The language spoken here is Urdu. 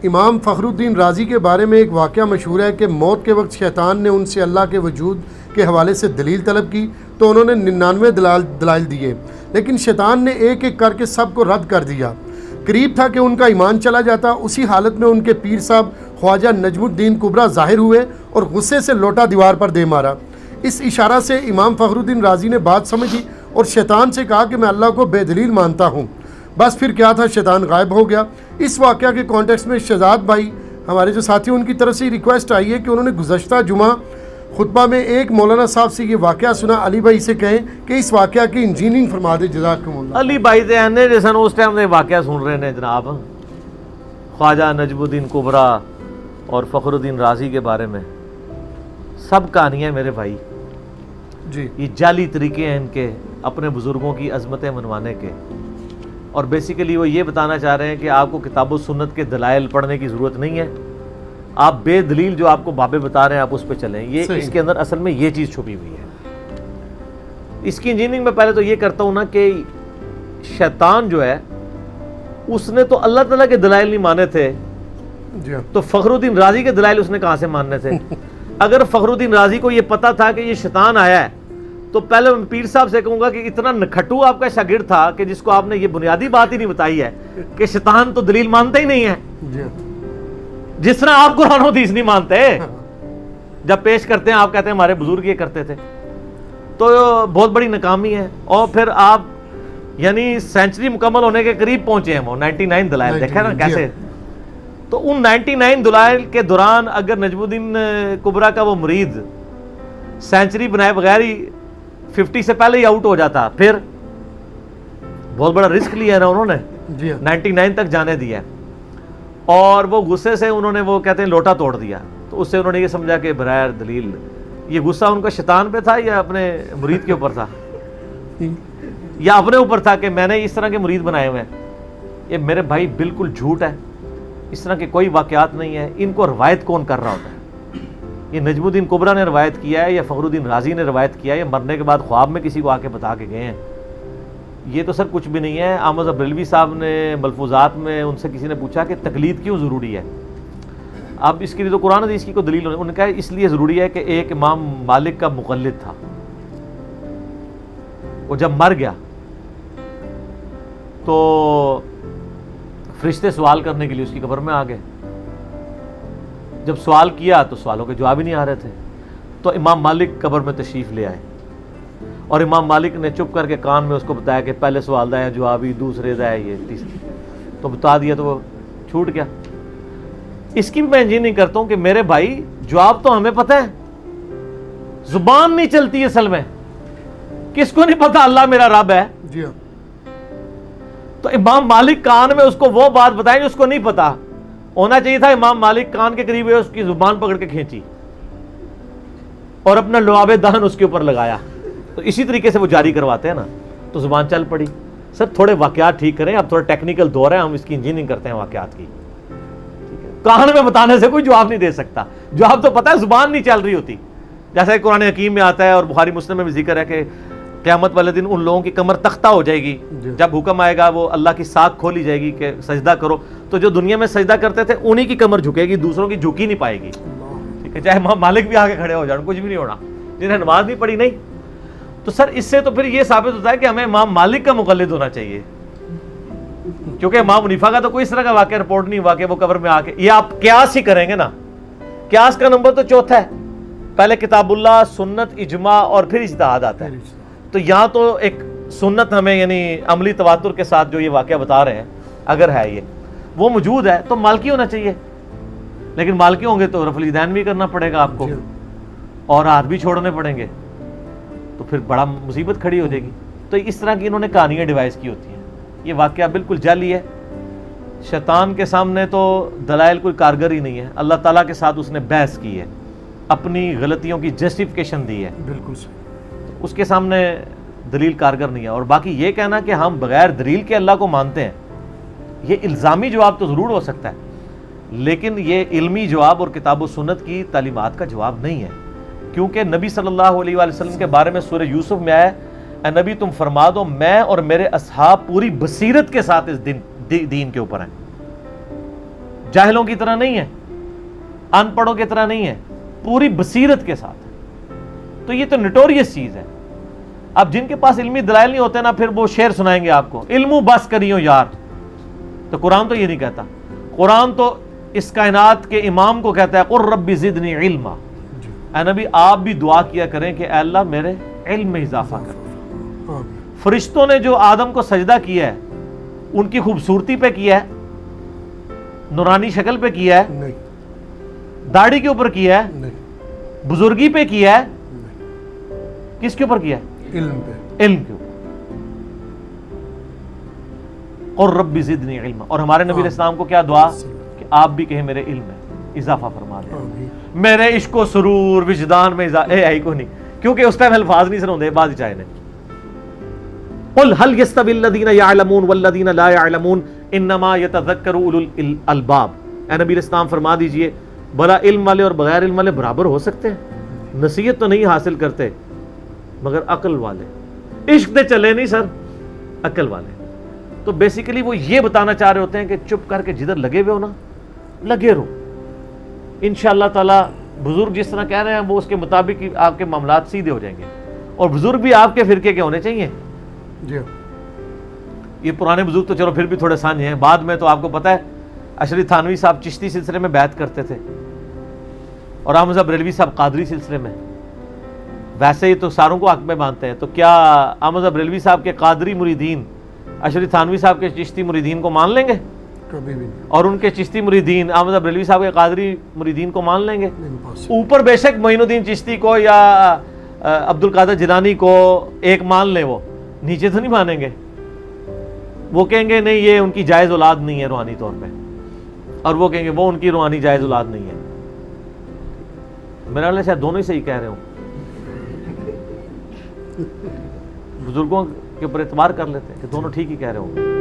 امام فخر الدین رازی کے بارے میں ایک واقعہ مشہور ہے کہ موت کے وقت شیطان نے ان سے اللہ کے وجود کے حوالے سے دلیل طلب کی تو انہوں نے 99 دلائل دیے، لیکن شیطان نے ایک ایک کر کے سب کو رد کر دیا۔ قریب تھا کہ ان کا ایمان چلا جاتا۔ اسی حالت میں ان کے پیر صاحب خواجہ نجم الدین کبریٰ ظاہر ہوئے اور غصے سے لوٹا دیوار پر دے مارا۔ اس اشارہ سے امام فخر الدین رازی نے بات سمجھی اور شیطان سے کہا کہ میں اللہ کو بے دلیل مانتا ہوں۔ بس پھر کیا تھا، شیطان غائب ہو گیا۔ اس واقعہ کے کانٹیکسٹ میں شہزاد بھائی ہمارے جو ساتھی ان کی طرف سے ریکویسٹ آئی ہے کہ انہوں نے گزشتہ جمعہ خطبہ میں ایک مولانا صاحب سے یہ واقعہ سنا۔ علی بھائی سے کہیں کہ اس واقعہ کی انجینئرنگ فرما دے، جزاکم اللہ۔ علی بھائی دے آنے جیسا اس ٹائم نے واقعہ سن رہے ہیں جناب، خواجہ نجم الدین کبریٰ اور فخر الدین رازی کے بارے میں سب کہانیاں میرے بھائی جی، یہ جعلی طریقے ہیں ان کے اپنے بزرگوں کی عظمتیں منوانے کے، اور بیسیکلی وہ یہ بتانا چاہ رہے ہیں کہ آپ کو کتاب و سنت کے دلائل پڑھنے کی ضرورت نہیں ہے، آپ بے دلیل جو آپ کو بابے بتا رہے ہیں آپ اس پہ چلیں۔ یہ اس کے اندر اصل میں یہ چیز چھپی ہوئی ہے۔ اس کی انجینئرنگ میں پہلے تو یہ کرتا ہوں نا کہ شیطان جو ہے اس نے تو اللہ تعالیٰ کے دلائل نہیں مانے تھے، تو فخر الدین رازی کے دلائل اس نے کہاں سے ماننے تھے؟ اگر فخر الدین رازی کو یہ پتا تھا کہ یہ شیطان آیا ہے تو پہلے میں پیر صاحب سے کہوں گا کہ اتنا نکھٹو آپ کا شاگرد تھا کہ جس کو آپ نے یہ بنیادی بات ہی نہیں بتائی ہے کہ شیطان تو دلیل مانتا ہی نہیں ہے، جس طرح آپ قرآن و حدیث نہیں مانتے، جب پیش کرتے ہیں آپ کہتے ہیں ہمارے بزرگ یہ کرتے تھے، تو بہت بڑی ناکامی ہے۔ اور پھر آپ یعنی سینچری مکمل ہونے کے قریب پہنچے ہیں، وہ 99 دلائل دیکھیں نا کیسے، تو ان 99 دلائل کے دوران اگر نجم الدین کبریٰ کا وہ مرید سینچری بنائے بغیر ہی 50 سے پہلے ہی آؤٹ ہو جاتا، پھر بہت بڑا رسک لیا نا انہوں نے، 99 تک جانے دیا، اور وہ غصے سے انہوں نے وہ کہتے ہیں لوٹا توڑ دیا، تو اس سے انہوں نے یہ سمجھا کہ بغیر دلیل، یہ غصہ ان کا شیطان پہ تھا یا اپنے مرید کے اوپر تھا، یا اپنے اوپر تھا کہ میں نے اس طرح کے مرید بنائے ہوئے ہیں۔ یہ میرے بھائی بالکل جھوٹ ہے، اس طرح کے کوئی واقعات نہیں ہیں۔ ان کو روایت کون کر رہا ہوتا ہے؟ یہ نجم الدین کبریٰ نے روایت کیا ہے یا فخر الدین رازی نے روایت کیا ہے یا مرنے کے بعد خواب میں کسی کو آ کے بتا کے گئے ہیں؟ یہ تو سر کچھ بھی نہیں ہے۔ احمد بریلوی صاحب نے ملفوظات میں ان سے کسی نے پوچھا کہ تقلید کیوں ضروری ہے؟ اب اس کے لیے تو قرآن حدیث کی کوئی دلیل انہوں نے کہا اس لیے ضروری ہے کہ ایک امام مالک کا مقلد تھا، وہ جب مر گیا تو فرشتے سوال کرنے کے لیے اس کی قبر میں آ گئے، جب سوال کیا تو سوالوں کے جواب ہی نہیں آ رہے تھے، تو امام مالک قبر میں تشریف لے آئے، اور امام مالک نے چپ کر کے کان میں اس کو بتایا کہ پہلے سوال دا ہے جواب ہی، دوسرے دا ہے یہ، تیسرے، تو بتا دیا تو وہ چھوٹ گیا۔ اس کی بھی میں انجینئرنگ کرتا ہوں کہ میرے بھائی جواب تو ہمیں پتہ ہے، زبان نہیں چلتی اصل میں، کس کو نہیں پتا اللہ میرا رب ہے؟ تو امام مالک کان میں اس کو وہ بات بتائیں جو اس کو نہیں پتا ہونا چاہیے تھا، امام مالک کان کے قریب ہوئے اس کی زبان پکڑ کے کھینچی اور اپنا لعاب دہن اس کے اوپر لگایا، تو اسی طریقے سے وہ جاری کرواتے ہیں نا، تو زبان چل پڑی۔ سر تھوڑے واقعات ٹھیک کریں، اب تھوڑا ٹیکنیکل دور ہے، ہم اس کی انجینئرنگ کرتے ہیں واقعات کی، کان میں بتانے سے کوئی جواب نہیں دے سکتا، جواب تو پتہ ہے زبان نہیں چل رہی ہوتی، جیسا قرآن حکیم میں آتا ہے اور بخاری مسلم میں بھی ذکر ہے کہ قیامت والے دن ان لوگوں کی کمر تختہ ہو جائے گی، جب حکم آئے گا وہ اللہ کی ساکھ کھولی جائے گی کہ سجدہ کرو، تو جو دنیا میں سجدہ کرتے تھے انہی کی کمر جھکے گی، دوسروں کی جھکی نہیں پائے گی، ٹھیک ہے، چاہے امام مالک بھی آگے کھڑے ہو جائیں کچھ بھی نہیں ہونا، جنہیں نماز نہیں پڑھی نہیں۔ تو سر اس سے تو پھر یہ ثابت ہوتا ہے کہ ہمیں امام مالک کا مقلد ہونا چاہیے، کیونکہ امام حنیفہ کا تو کوئی اس طرح کا واقعہ رپورٹ نہیں ہوا کہ وہ قبر میں آ کے، یہ آپ قیاس ہی کریں گے نا، قیاس کا نمبر تو چوتھا ہے، پہلے کتاب اللہ، سنت، اجماع اور پھر اجتہاد آتا ہے، تو یہاں تو ایک سنت ہمیں یعنی عملی تواتر کے ساتھ جو یہ واقعہ بتا رہے ہیں اگر ہے یہ وہ موجود ہے تو مالکی ہونا چاہیے، لیکن مالکی ہوں گے تو رفع الیدین بھی کرنا پڑے گا آپ کو اور ہاتھ بھی چھوڑنے پڑیں گے، تو پھر بڑا مصیبت کھڑی ہو جائے گی۔ تو اس طرح کی انہوں نے کہانیاں ڈیوائز کی ہوتی ہیں، یہ واقعہ بالکل جعلی ہے، شیطان کے سامنے تو دلائل کوئی کارگر ہی نہیں ہے، اللہ تعالیٰ کے ساتھ اس نے بحث کی ہے، اپنی غلطیوں کی جسٹیفیکیشن دی ہے، بالکل اس کے سامنے دلیل کارگر نہیں ہے۔ اور باقی یہ کہنا کہ ہم بغیر دلیل کے اللہ کو مانتے ہیں، یہ الزامی جواب تو ضرور ہو سکتا ہے، لیکن یہ علمی جواب اور کتاب و سنت کی تعلیمات کا جواب نہیں ہے، کیونکہ نبی صلی اللہ علیہ وآلہ وسلم کے بارے میں سورہ یوسف میں آیا، اے نبی تم فرما دو میں اور میرے اصحاب پوری بصیرت کے ساتھ اس دین کے اوپر ہیں، جاہلوں کی طرح نہیں ہے، ان پڑھوں کی طرح نہیں ہے، پوری بصیرت کے ساتھ ہے۔ تو یہ تو نٹوریس چیز ہے۔ اب جن کے پاس علمی دلائل نہیں ہوتے نا، پھر وہ شعر سنائیں گے آپ کو، علمو بس کریو یار۔ تو قرآن تو یہ نہیں کہتا، قرآن تو اس کائنات کے امام کو کہتا ہے قر رب زدنی علما۔ اے نبی آپ بھی دعا کیا کریں کہ اے اللہ میرے علم میں اضافہ کر۔ فرشتوں نے جو آدم کو سجدہ کیا ہے، ان کی خوبصورتی پہ کیا ہے، نورانی شکل پہ کیا ہے، نہیں داڑھی کے اوپر کیا ہے، نہیں بزرگی پہ کیا ہے، کس کے اوپر کیا ہے؟ علم پہ، علم کے اوپر۔ اور رب زدنی علما، اور ہمارے نبی علیہ السلام کو کیا دعا کہ آپ بھی کہیں میرے علم میں اضافہ فرما دیں، میرے عشق و سرور وجدان میں اے کو نہیں، کیونکہ اس ٹائم الفاظ نہیں سنوں دے بعد چاہے نے قل هل يستوي الذين يعلمون والذين لا يعلمون انما يتذكر اولو الالباب۔ اے نبی علیہ السلام فرما دیجئے بڑا علم والے اور بغیر علم والے برابر ہو سکتے ہیں؟ نصیحت تو نہیں حاصل کرتے مگر عقل والے، عشق دے چلے نہیں سر، عقل والے۔ تو بیسیکلی وہ یہ بتانا چاہ رہے ہوتے ہیں کہ چپ کر کے جدھر لگے ہوئے ہو نا لگے رہو، انشاءاللہ تعالی بزرگ جس طرح کہہ رہے ہیں وہ اس کے مطابق ہی آپ کے معاملات سیدھے ہو جائیں گے، اور بزرگ بھی آپ کے فرقے کے ہونے چاہیے۔ جی یہ پرانے بزرگ تو چلو پھر بھی تھوڑے سانجھ ہیں، بعد میں تو آپ کو پتہ ہے اشری تھانوی صاحب چشتی سلسلے میں بیعت کرتے تھے، اور احمد صاحب بریلوی صاحب قادری سلسلے میں، ویسے ہی تو ساروں کو حق میں مانتے ہیں، تو کیا احمد صاحب بریلوی صاحب کے قادری مریدین اشری تھانوی صاحب کے چشتی مریدین کو مان لیں گے؟ کبھی بھی اور ان کے چشتی مریدین احمد صاحب بریلوی صاحب کے قادری مریدین کو مان لیں گے؟ نہیں۔ اوپر بے شک معین الدین چشتی کو یا عبد القادر جیلانی کو ایک مان لیں، وہ نیچے تو نہیں مانیں گے، وہ کہیں گے نہیں یہ ان کی جائز اولاد نہیں ہے روحانی طور پہ، اور وہ کہیں گے وہ ان کی روحانی جائز اولاد نہیں ہے۔ میرا خیال ہے شاید دونوں ہی صحیح کہہ رہے ہوں، بزرگوں کے اوپر اعتبار کر لیتے ہیں کہ دونوں ٹھیک ہی کہہ رہے ہوں۔